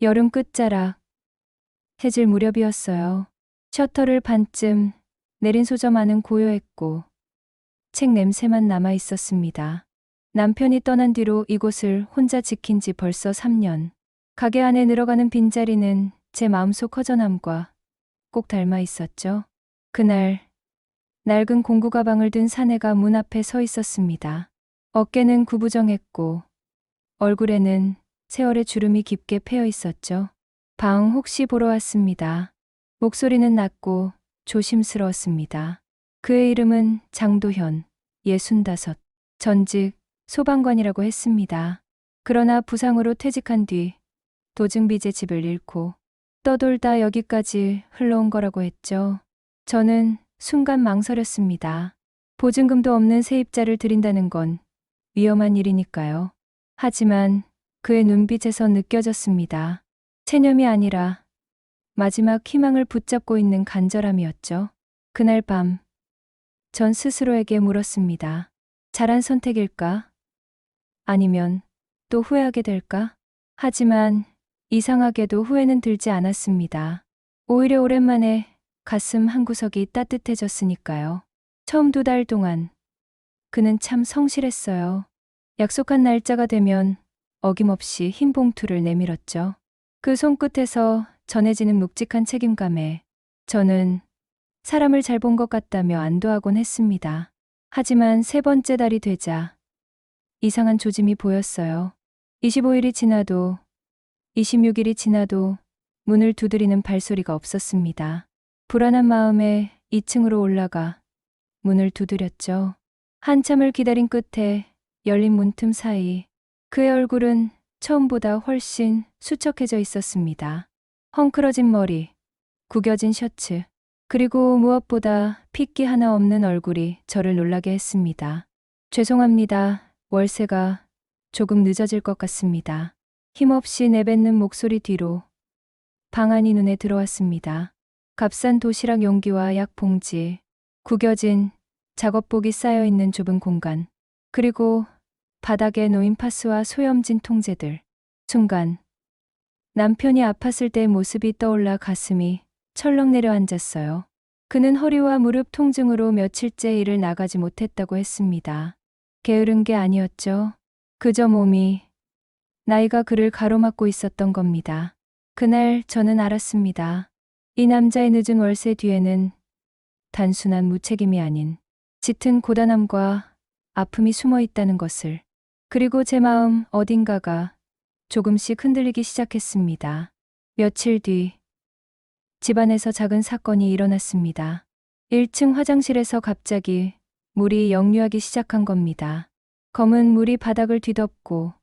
여름 끝자락, 해질 무렵이었어요. 셔터를 반쯤 내린 소점 안은 고요했고 책 냄새만 남아 있었습니다. 남편이 떠난 뒤로 이곳을 혼자 지킨 지 벌써 3년. 가게 안에 늘어가는 빈자리는 제 마음속 허전함과 꼭 닮아 있었죠. 그날 낡은 공구 가방을 든 사내가 문 앞에 서 있었습니다. 어깨는 구부정했고 얼굴에는 세월의 주름이 깊게 패여 있었죠. 방 혹시 보러 왔습니다. 목소리는 낮고 조심스러웠습니다. 그의 이름은 장도현, 65, 전직 소방관이라고 했습니다. 그러나 부상으로 퇴직한 뒤 도증비제 집을 잃고 떠돌다 여기까지 흘러온 거라고 했죠. 저는 순간 망설였습니다. 보증금도 없는 세입자를 들인다는 건 위험한 일이니까요. 하지만 그의 눈빛에서 느껴졌습니다. 체념이 아니라 마지막 희망을 붙잡고 있는 간절함이었죠. 그날 밤, 전 스스로에게 물었습니다. 잘한 선택일까? 아니면 또 후회하게 될까? 하지만 이상하게도 후회는 들지 않았습니다. 오히려 오랜만에 가슴 한구석이 따뜻해졌으니까요. 처음 2달 동안 그는 참 성실했어요. 약속한 날짜가 되면 어김없이 흰 봉투를 내밀었죠. 그 손끝에서 전해지는 묵직한 책임감에 저는 사람을 잘 본 것 같다며 안도하곤 했습니다. 하지만 3번째 달이 되자 이상한 조짐이 보였어요. 25일이 지나도 26일이 지나도 문을 두드리는 발소리가 없었습니다. 불안한 마음에 2층으로 올라가 문을 두드렸죠. 한참을 기다린 끝에 열린 문틈 사이 그의 얼굴은 처음보다 훨씬 수척해져 있었습니다. 헝클어진 머리, 구겨진 셔츠, 그리고 무엇보다 핏기 하나 없는 얼굴이 저를 놀라게 했습니다. 죄송합니다. 월세가 조금 늦어질 것 같습니다. 힘없이 내뱉는 목소리 뒤로 방 안이 눈에 들어왔습니다. 값싼 도시락 용기와 약 봉지, 구겨진 작업복이 쌓여있는 좁은 공간, 그리고 바닥에 놓인 파스와 소염진 통째들. 순간 남편이 아팠을 때의 모습이 떠올라 가슴이 철렁 내려앉았어요. 그는 허리와 무릎 통증으로 며칠째 일을 나가지 못했다고 했습니다. 게으른 게 아니었죠. 그저 몸이, 나이가 그를 가로막고 있었던 겁니다. 그날 저는 알았습니다. 이 남자의 늦은 월세 뒤에는 단순한 무책임이 아닌 짙은 고단함과 아픔이 숨어 있다는 것을. 그리고 제 마음 어딘가가 조금씩 흔들리기 시작했습니다. 며칠 뒤 집안에서 작은 사건이 일어났습니다. 1층 화장실에서 갑자기 물이 역류하기 시작한 겁니다. 검은 물이 바닥을 뒤덮고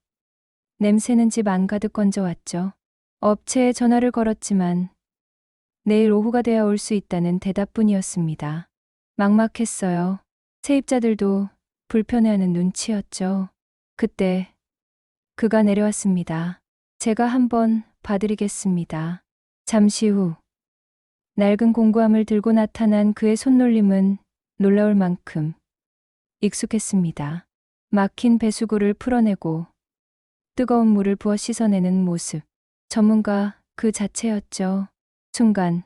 냄새는 집 안 가득 건져왔죠. 업체에 전화를 걸었지만 내일 오후가 돼야 올 수 있다는 대답뿐이었습니다. 막막했어요. 세입자들도 불편해하는 눈치였죠. 그때 그가 내려왔습니다. 제가 한번 봐드리겠습니다. 잠시 후 낡은 공구함을 들고 나타난 그의 손놀림은 놀라울 만큼 익숙했습니다. 막힌 배수구를 풀어내고 뜨거운 물을 부어 씻어내는 모습. 전문가 그 자체였죠. 순간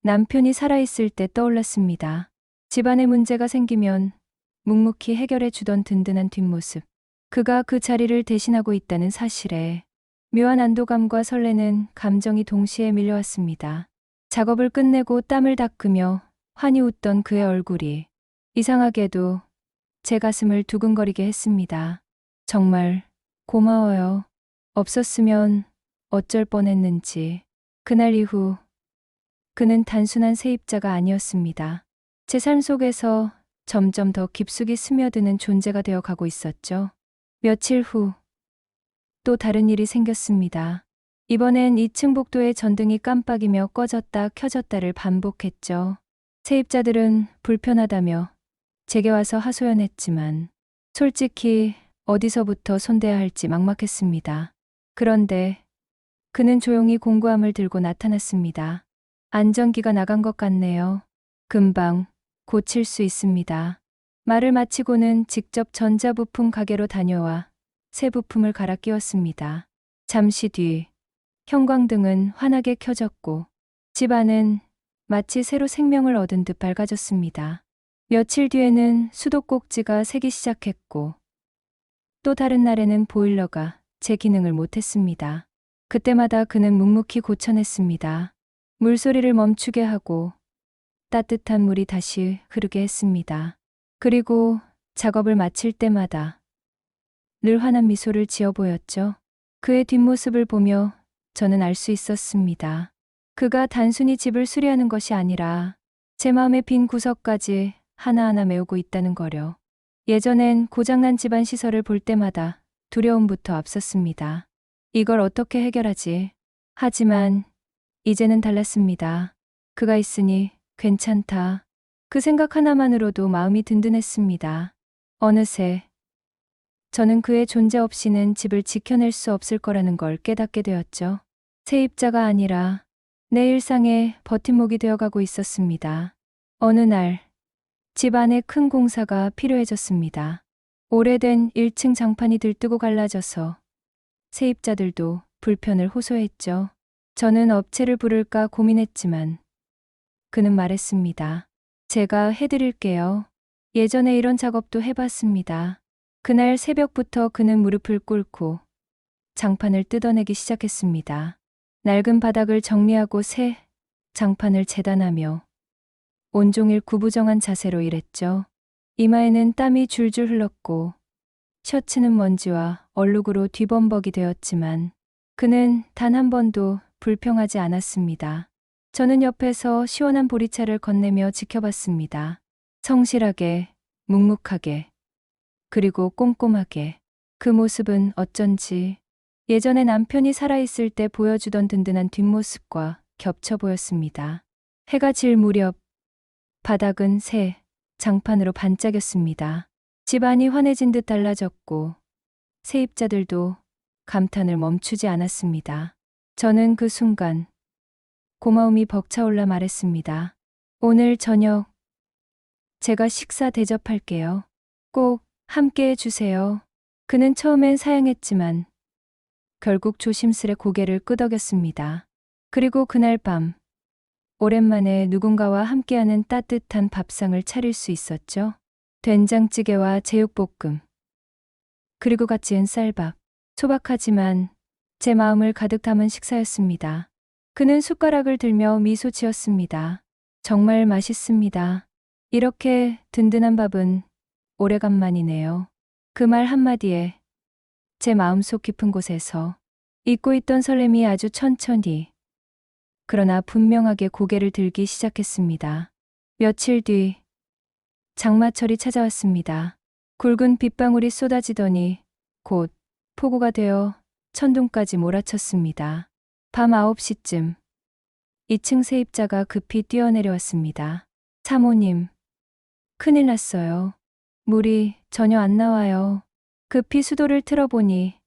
남편이 살아있을 때 떠올랐습니다. 집안에 문제가 생기면 묵묵히 해결해 주던 든든한 뒷모습. 그가 그 자리를 대신하고 있다는 사실에 묘한 안도감과 설레는 감정이 동시에 밀려왔습니다. 작업을 끝내고 땀을 닦으며 환히 웃던 그의 얼굴이 이상하게도 제 가슴을 두근거리게 했습니다. 정말 고마워요. 없었으면 어쩔 뻔했는지. 그날 이후 그는 단순한 세입자가 아니었습니다. 제 삶 속에서 점점 더 깊숙이 스며드는 존재가 되어 가고 있었죠. 며칠 후 또 다른 일이 생겼습니다. 이번엔 2층 복도의 전등이 깜빡이며 꺼졌다 켜졌다를 반복했죠. 세입자들은 불편하다며 제게 와서 하소연했지만 솔직히 어디서부터 손대야 할지 막막했습니다. 그런데 그는 조용히 공구함을 들고 나타났습니다. 안전기가 나간 것 같네요. 금방 고칠 수 있습니다. 말을 마치고는 직접 전자부품 가게로 다녀와 새 부품을 갈아 끼웠습니다. 잠시 뒤 형광등은 환하게 켜졌고 집 안은 마치 새로 생명을 얻은 듯 밝아졌습니다. 며칠 뒤에는 수도꼭지가 새기 시작했고 또 다른 날에는 보일러가 제 기능을 못했습니다. 그때마다 그는 묵묵히 고쳐냈습니다. 물소리를 멈추게 하고 따뜻한 물이 다시 흐르게 했습니다. 그리고 작업을 마칠 때마다 늘 환한 미소를 지어 보였죠. 그의 뒷모습을 보며 저는 알 수 있었습니다. 그가 단순히 집을 수리하는 것이 아니라 제 마음의 빈 구석까지 하나하나 메우고 있다는 거려. 예전엔 고장난 집안 시설을 볼 때마다 두려움부터 앞섰습니다. 이걸 어떻게 해결하지? 하지만 이제는 달랐습니다. 그가 있으니 괜찮다. 그 생각 하나만으로도 마음이 든든했습니다. 어느새 저는 그의 존재 없이는 집을 지켜낼 수 없을 거라는 걸 깨닫게 되었죠. 세입자가 아니라 내 일상의 버팀목이 되어가고 있었습니다. 어느 날 집 안에 큰 공사가 필요해졌습니다. 오래된 1층 장판이 들뜨고 갈라져서 세입자들도 불편을 호소했죠. 저는 업체를 부를까 고민했지만 그는 말했습니다. 제가 해드릴게요. 예전에 이런 작업도 해봤습니다. 그날 새벽부터 그는 무릎을 꿇고 장판을 뜯어내기 시작했습니다. 낡은 바닥을 정리하고 새 장판을 재단하며 온종일 구부정한 자세로 일했죠. 이마에는 땀이 줄줄 흘렀고 셔츠는 먼지와 얼룩으로 뒤범벅이 되었지만 그는 단 한 번도 불평하지 않았습니다. 저는 옆에서 시원한 보리차를 건네며 지켜봤습니다. 성실하게, 묵묵하게, 그리고 꼼꼼하게. 그 모습은 어쩐지 예전에 남편이 살아있을 때 보여주던 든든한 뒷모습과 겹쳐 보였습니다. 해가 질 무렵 바닥은 새 장판으로 반짝였습니다. 집안이 환해진 듯 달라졌고 세입자들도 감탄을 멈추지 않았습니다. 저는 그 순간 고마움이 벅차올라 말했습니다. 오늘 저녁 제가 식사 대접할게요. 꼭 함께 해주세요. 그는 처음엔 사양했지만 결국 조심스레 고개를 끄덕였습니다. 그리고 그날 밤 오랜만에 누군가와 함께하는 따뜻한 밥상을 차릴 수 있었죠. 된장찌개와 제육볶음, 그리고 갓 지은 쌀밥. 소박하지만 제 마음을 가득 담은 식사였습니다. 그는 숟가락을 들며 미소 지었습니다. 정말 맛있습니다. 이렇게 든든한 밥은 오래간만이네요. 그 말 한마디에 제 마음속 깊은 곳에서 잊고 있던 설렘이 아주 천천히 그러나 분명하게 고개를 들기 시작했습니다. 며칠 뒤 장마철이 찾아왔습니다. 굵은 빗방울이 쏟아지더니 곧 폭우가 되어 천둥까지 몰아쳤습니다. 밤 9시쯤 2층 세입자가 급히 뛰어내려왔습니다. 사모님, 큰일 났어요. 물이 전혀 안 나와요. 급히 수도를 틀어보니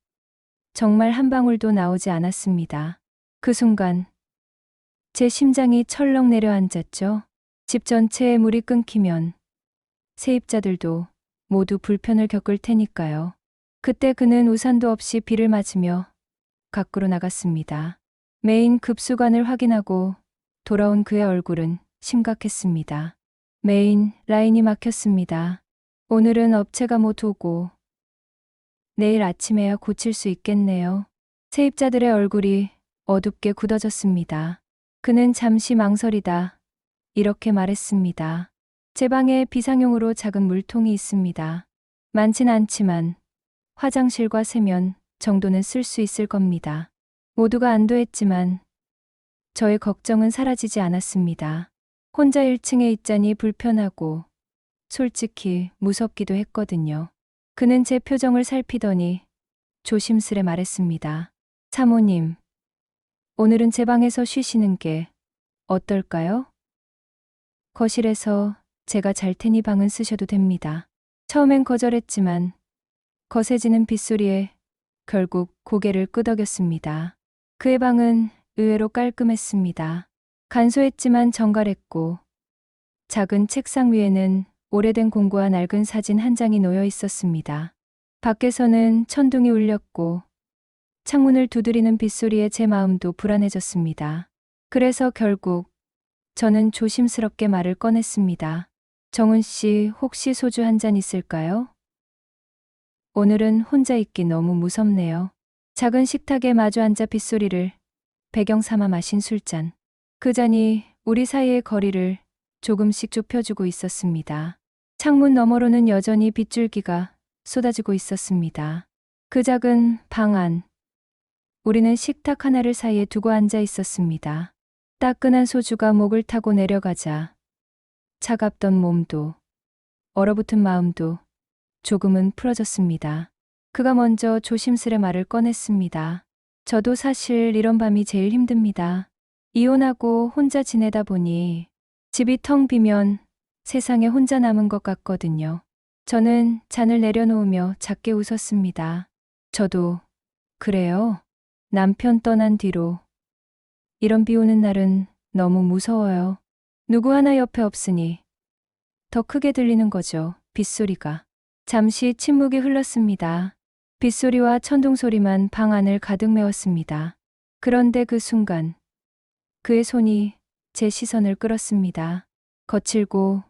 정말 한 방울도 나오지 않았습니다. 그 순간 제 심장이 철렁 내려앉았죠. 집 전체에 물이 끊기면 세입자들도 모두 불편을 겪을 테니까요. 그때 그는 우산도 없이 비를 맞으며 밖으로 나갔습니다. 메인 급수관을 확인하고 돌아온 그의 얼굴은 심각했습니다. 메인 라인이 막혔습니다. 오늘은 업체가 못 오고 내일 아침에야 고칠 수 있겠네요. 세입자들의 얼굴이 어둡게 굳어졌습니다. 그는 잠시 망설이다 이렇게 말했습니다. 제 방에 비상용으로 작은 물통이 있습니다. 많진 않지만 화장실과 세면 정도는 쓸 수 있을 겁니다. 모두가 안도했지만 저의 걱정은 사라지지 않았습니다. 혼자 1층에 있자니 불편하고 솔직히 무섭기도 했거든요. 그는 제 표정을 살피더니 조심스레 말했습니다. 사모님, 오늘은 제 방에서 쉬시는 게 어떨까요? 거실에서 제가 잘 테니 방은 쓰셔도 됩니다. 처음엔 거절했지만 거세지는 빗소리에 결국 고개를 끄덕였습니다. 그의 방은 의외로 깔끔했습니다. 간소했지만 정갈했고 작은 책상 위에는 오래된 공구와 낡은 사진 한 장이 놓여 있었습니다. 밖에서는 천둥이 울렸고 창문을 두드리는 빗소리에 제 마음도 불안해졌습니다. 그래서 결국 저는 조심스럽게 말을 꺼냈습니다. 정훈 씨, 혹시 소주 한 잔 있을까요? 오늘은 혼자 있기 너무 무섭네요. 작은 식탁에 마주 앉아 빗소리를 배경 삼아 마신 술잔. 그 잔이 우리 사이의 거리를 조금씩 좁혀주고 있었습니다. 창문 너머로는 여전히 빗줄기가 쏟아지고 있었습니다. 그 작은 방 안, 우리는 식탁 하나를 사이에 두고 앉아 있었습니다. 따끈한 소주가 목을 타고 내려가자 차갑던 몸도 얼어붙은 마음도 조금은 풀어졌습니다. 그가 먼저 조심스레 말을 꺼냈습니다. 저도 사실 이런 밤이 제일 힘듭니다. 이혼하고 혼자 지내다 보니 집이 텅 비면 세상에 혼자 남은 것 같거든요. 저는 잔을 내려놓으며 작게 웃었습니다. 저도 그래요. 남편 떠난 뒤로 이런 비 오는 날은 너무 무서워요. 누구 하나 옆에 없으니 더 크게 들리는 거죠. 빗소리가. 잠시 침묵이 흘렀습니다. 빗소리와 천둥소리만 방 안을 가득 메웠습니다. 그런데 그 순간 그의 손이 제 시선을 끌었습니다. 거칠고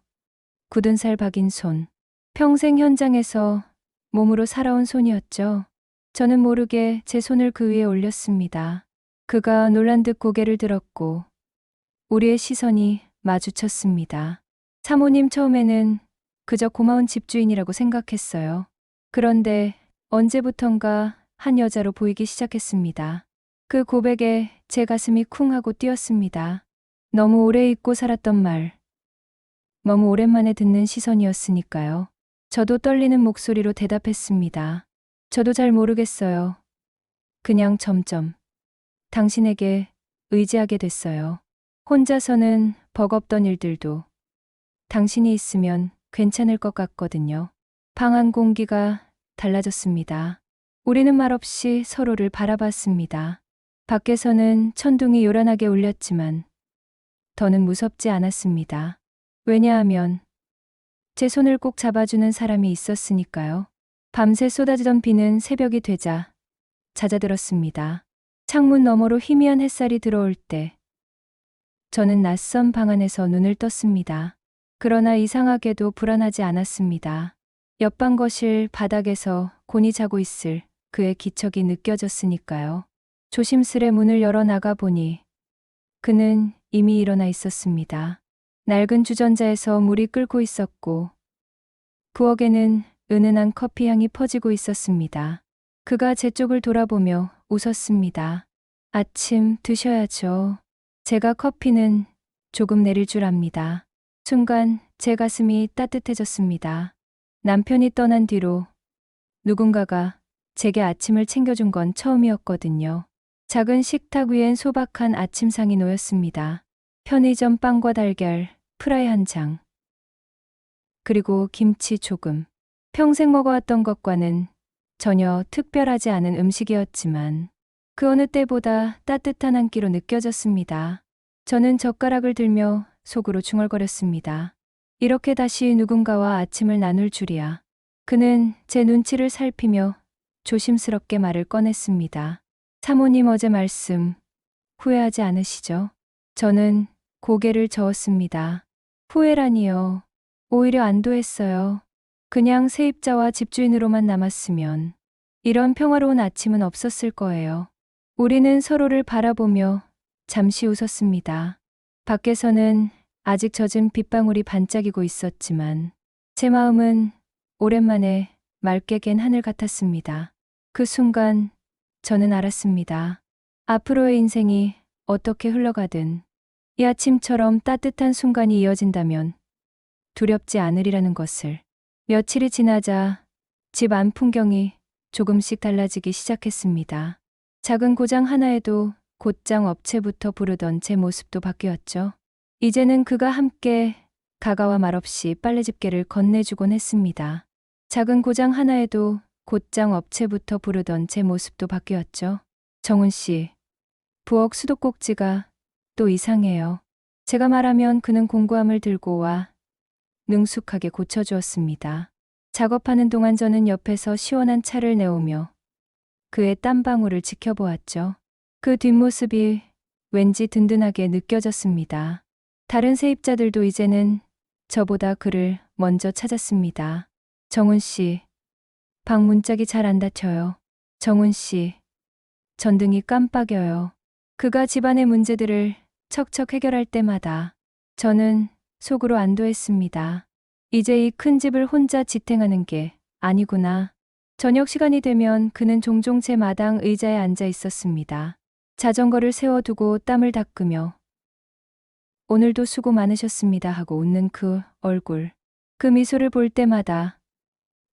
굳은 살 박인 손. 평생 현장에서 몸으로 살아온 손이었죠. 저는 모르게 제 손을 그 위에 올렸습니다. 그가 놀란 듯 고개를 들었고 우리의 시선이 마주쳤습니다. 사모님 처음에는 그저 고마운 집주인이라고 생각했어요. 그런데 언제부턴가 한 여자로 보이기 시작했습니다. 그 고백에 제 가슴이 쿵 하고 뛰었습니다. 너무 오래 잊고 살았던 말. 너무 오랜만에 듣는 시선이었으니까요. 저도 떨리는 목소리로 대답했습니다. 저도 잘 모르겠어요. 그냥 점점 당신에게 의지하게 됐어요. 혼자서는 버겁던 일들도 당신이 있으면 괜찮을 것 같거든요. 방 안 공기가 달라졌습니다. 우리는 말없이 서로를 바라봤습니다. 밖에서는 천둥이 요란하게 울렸지만 더는 무섭지 않았습니다. 왜냐하면 제 손을 꼭 잡아주는 사람이 있었으니까요. 밤새 쏟아지던 비는 새벽이 되자 잦아들었습니다. 창문 너머로 희미한 햇살이 들어올 때 저는 낯선 방 안에서 눈을 떴습니다. 그러나 이상하게도 불안하지 않았습니다. 옆방 거실 바닥에서 곤히 자고 있을 그의 기척이 느껴졌으니까요. 조심스레 문을 열어 나가 보니 그는 이미 일어나 있었습니다. 낡은 주전자에서 물이 끓고 있었고 부엌에는 은은한 커피 향이 퍼지고 있었습니다. 그가 제 쪽을 돌아보며 웃었습니다. 아침 드셔야죠. 제가 커피는 조금 내릴 줄 압니다. 순간 제 가슴이 따뜻해졌습니다. 남편이 떠난 뒤로 누군가가 제게 아침을 챙겨준 건 처음이었거든요. 작은 식탁 위엔 소박한 아침상이 놓였습니다. 편의점 빵과 달걀, 프라이 한 장, 그리고 김치 조금. 평생 먹어왔던 것과는 전혀 특별하지 않은 음식이었지만 그 어느 때보다 따뜻한 한 끼로 느껴졌습니다. 저는 젓가락을 들며 속으로 중얼거렸습니다. 이렇게 다시 누군가와 아침을 나눌 줄이야. 그는 제 눈치를 살피며 조심스럽게 말을 꺼냈습니다. 사모님 어제 말씀 후회하지 않으시죠? 저는 고개를 저었습니다. 후회라니요. 오히려 안도했어요. 그냥 세입자와 집주인으로만 남았으면 이런 평화로운 아침은 없었을 거예요. 우리는 서로를 바라보며 잠시 웃었습니다. 밖에서는 아직 젖은 빗방울이 반짝이고 있었지만 제 마음은 오랜만에 맑게 갠 하늘 같았습니다. 그 순간 저는 알았습니다. 앞으로의 인생이 어떻게 흘러가든 이 아침처럼 따뜻한 순간이 이어진다면 두렵지 않으리라는 것을. 며칠이 지나자 집 안 풍경이 조금씩 달라지기 시작했습니다. 작은 고장 하나에도 곧장 업체부터 부르던 제 모습도 바뀌었죠. 이제는 그가 함께 가가와 말없이 빨래집게를 건네주곤 했습니다. 작은 고장 하나에도 곧장 업체부터 부르던 제 모습도 바뀌었죠. 정훈 씨, 부엌 수도꼭지가 또 이상해요. 제가 말하면 그는 공구함을 들고 와 능숙하게 고쳐주었습니다. 작업하는 동안 저는 옆에서 시원한 차를 내오며 그의 땀방울을 지켜보았죠. 그 뒷모습이 왠지 든든하게 느껴졌습니다. 다른 세입자들도 이제는 저보다 그를 먼저 찾았습니다. 정훈 씨, 방 문짝이 잘 안 닫혀요. 정훈 씨, 전등이 깜빡여요. 그가 집안의 문제들을 척척 해결할 때마다 저는 속으로 안도했습니다. 이제 이 큰 집을 혼자 지탱하는 게 아니구나. 저녁 시간이 되면 그는 종종 제 마당 의자에 앉아 있었습니다. 자전거를 세워두고 땀을 닦으며 오늘도 수고 많으셨습니다 하고 웃는 그 얼굴. 그 미소를 볼 때마다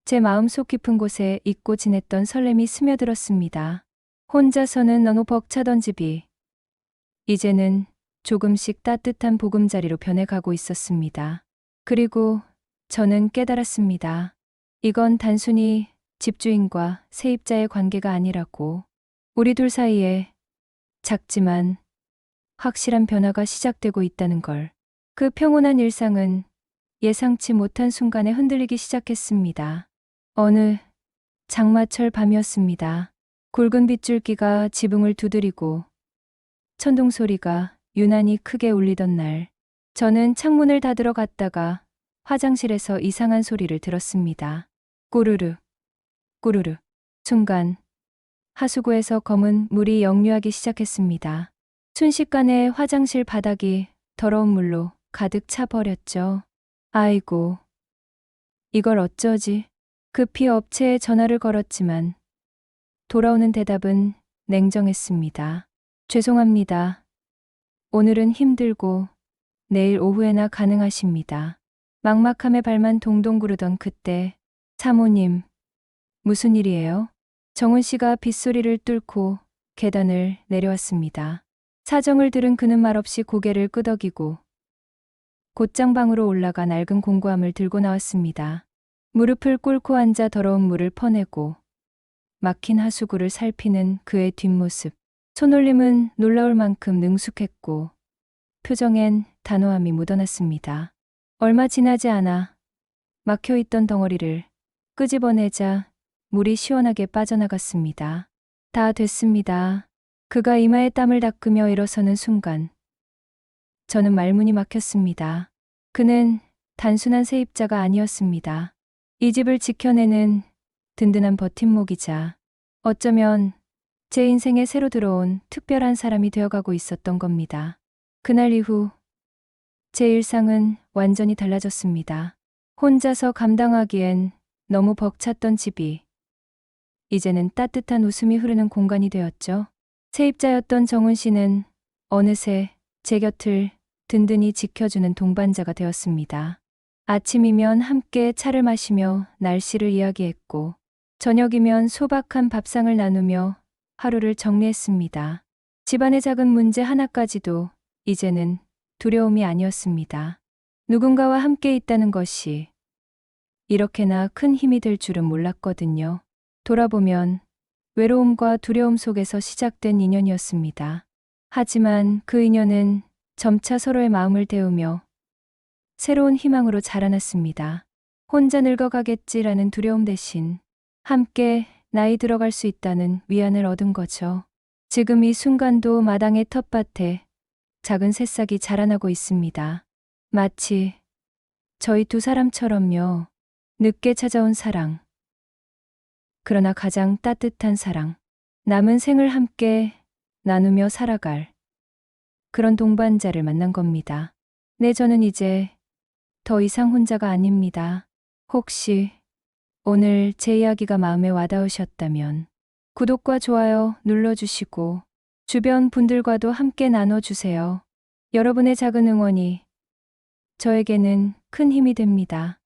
제 마음속 깊은 곳에 잊고 지냈던 설렘이 스며들었습니다. 혼자서는 너무 벅차던 집이 이제는 조금씩 따뜻한 보금자리로 변해가고 있었습니다. 그리고 저는 깨달았습니다. 이건 단순히 집주인과 세입자의 관계가 아니라고. 우리 둘 사이에 작지만 확실한 변화가 시작되고 있다는 걸. 그 평온한 일상은 예상치 못한 순간에 흔들리기 시작했습니다. 어느 장마철 밤이었습니다. 굵은 빗줄기가 지붕을 두드리고 천둥 소리가 유난히 크게 울리던 날, 저는 창문을 닫으러 갔다가 화장실에서 이상한 소리를 들었습니다. 꾸르르, 꾸르르. 순간 하수구에서 검은 물이 역류하기 시작했습니다. 순식간에 화장실 바닥이 더러운 물로 가득 차버렸죠. 아이고, 이걸 어쩌지? 급히 업체에 전화를 걸었지만 돌아오는 대답은 냉정했습니다. 죄송합니다. 오늘은 힘들고 내일 오후에나 가능하십니다. 막막함에 발만 동동 구르던 그때, 사모님, 무슨 일이에요? 정훈 씨가 빗소리를 뚫고 계단을 내려왔습니다. 사정을 들은 그는 말없이 고개를 끄덕이고 곧장 방으로 올라가 낡은 공구함을 들고 나왔습니다. 무릎을 꿇고 앉아 더러운 물을 퍼내고 막힌 하수구를 살피는 그의 뒷모습. 손놀림은 놀라울 만큼 능숙했고 표정엔 단호함이 묻어났습니다. 얼마 지나지 않아 막혀있던 덩어리를 끄집어내자 물이 시원하게 빠져나갔습니다. 다 됐습니다. 그가 이마에 땀을 닦으며 일어서는 순간 저는 말문이 막혔습니다. 그는 단순한 세입자가 아니었습니다. 이 집을 지켜내는 든든한 버팀목이자 어쩌면 제 인생에 새로 들어온 특별한 사람이 되어가고 있었던 겁니다. 그날 이후 제 일상은 완전히 달라졌습니다. 혼자서 감당하기엔 너무 벅찼던 집이 이제는 따뜻한 웃음이 흐르는 공간이 되었죠. 세입자였던 정훈 씨는 어느새 제 곁을 든든히 지켜주는 동반자가 되었습니다. 아침이면 함께 차를 마시며 날씨를 이야기했고 저녁이면 소박한 밥상을 나누며 하루를 정리했습니다. 집안의 작은 문제 하나까지도 이제는 두려움이 아니었습니다. 누군가와 함께 있다는 것이 이렇게나 큰 힘이 될 줄은 몰랐거든요. 돌아보면 외로움과 두려움 속에서 시작된 인연이었습니다. 하지만 그 인연은 점차 서로의 마음을 데우며 새로운 희망으로 자라났습니다. 혼자 늙어가겠지라는 두려움 대신 함께 나이 들어갈 수 있다는 위안을 얻은 거죠. 지금 이 순간도 마당의 텃밭에 작은 새싹이 자라나고 있습니다. 마치 저희 두 사람처럼요. 늦게 찾아온 사랑. 그러나 가장 따뜻한 사랑. 남은 생을 함께 나누며 살아갈 그런 동반자를 만난 겁니다. 네, 저는 이제 더 이상 혼자가 아닙니다. 혹시 오늘 제 이야기가 마음에 와닿으셨다면 구독과 좋아요 눌러주시고 주변 분들과도 함께 나눠주세요. 여러분의 작은 응원이 저에게는 큰 힘이 됩니다.